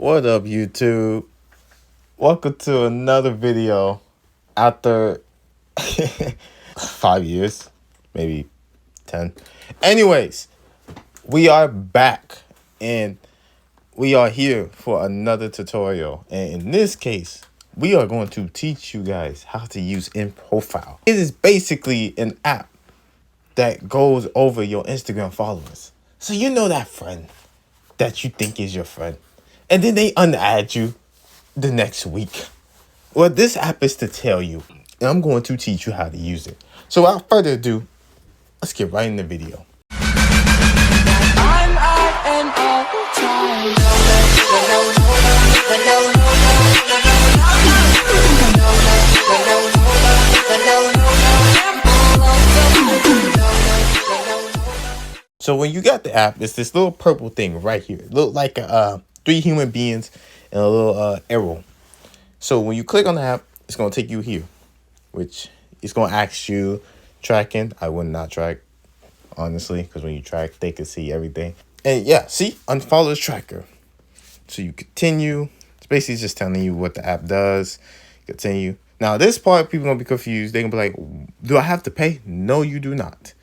What up, YouTube? Welcome to another video after 5 years, maybe 10. Anyways, we are back and we are here for another tutorial. And in this case, we are going to teach you guys how to use InProfile. It is basically an app that goes over your Instagram followers. So you know that friend that you think is your friend, and then they unadd you the next week. Well, this app is to tell you, and I'm going to teach you how to use it. So without further ado, let's get right in the video. So when you got the app, it's this little purple thing right here. It looks like three human beings and a little arrow. So when you click on the app, it's going to take you here, which is going to ask you tracking. I would not track, honestly, because when you track, they can see everything. And yeah, see, unfollow tracker. So you continue. It's basically just telling you what the app does. Continue. Now, this part, people don't be confused. They're going to be like, do I have to pay? No, you do not.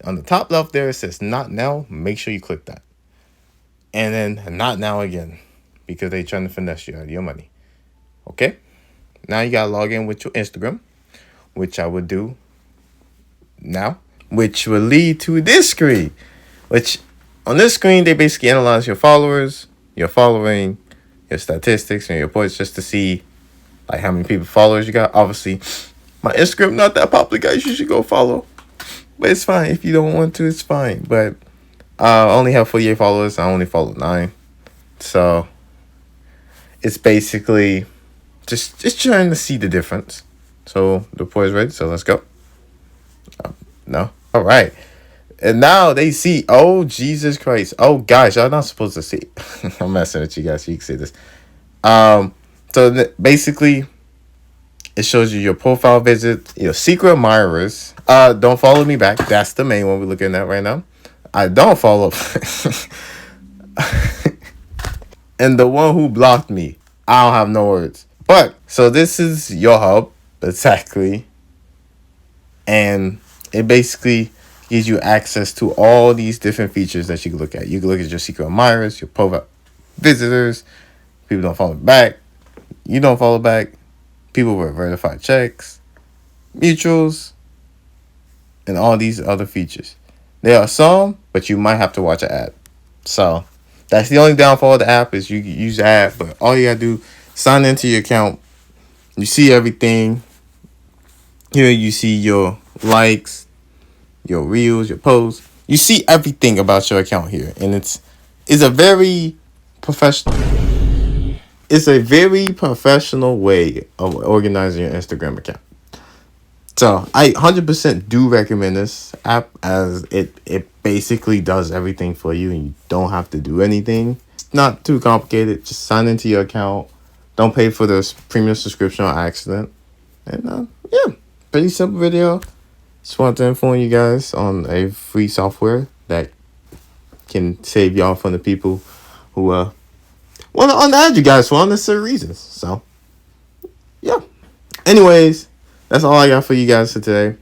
On the top left there, it says not now. Make sure you click that. And then not now again, because they're trying to finesse you out of your money. Okay? Now you got to log in with your Instagram, which I would do now, which will lead to this screen, which on this screen, they basically analyze your followers, your following, your statistics, and your reports just to see like how many people followers you got. Obviously, my Instagram not that popular, guys. You should go follow. But it's fine. If you don't want to, it's fine. But I only have 48 followers. I only follow 9. So it's basically just trying to see the difference. So the report is ready. So let's go. No. All right. And now they see. Oh, Jesus Christ. Oh, gosh. I'm not supposed to see. I'm messing with you guys so you can see this. So basically, it shows you your profile visit, your secret admirers. Don't follow me back. That's the main one we're looking at right now. I don't follow. And the one who blocked me, I don't have no words. But, so this is your hub, exactly. And it basically gives you access to all these different features that you can look at. You can look at your secret admirers, your profile visitors, people don't follow back, you don't follow back, people with verified checks, mutuals, and all these other features. There are some, but you might have to watch an ad. So that's the only downfall of the app is you use the app, but all you gotta do, sign into your account. You see everything. Here you see your likes, your reels, your posts. You see everything about your account here, and it's a very professional. It's a very professional way of organizing your Instagram account. So I 100% do recommend this app, as it basically does everything for you and you don't have to do anything. It's not too complicated. Just sign into your account. Don't pay for the premium subscription on accident. And yeah, pretty simple video. Just wanted to inform you guys on a free software that can save y'all from the people who want to unadd you guys for unnecessary reasons. So yeah. Anyways, that's all I got for you guys for today.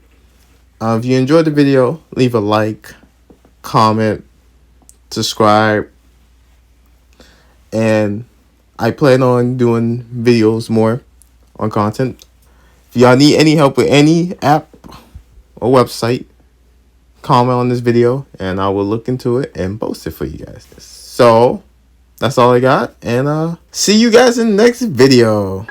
If you enjoyed the video, leave a like, comment, subscribe, and I plan on doing videos more on content. If y'all need any help with any app or website, comment on this video and I will look into it and post it for you guys. So that's all I got, and see you guys in the next video.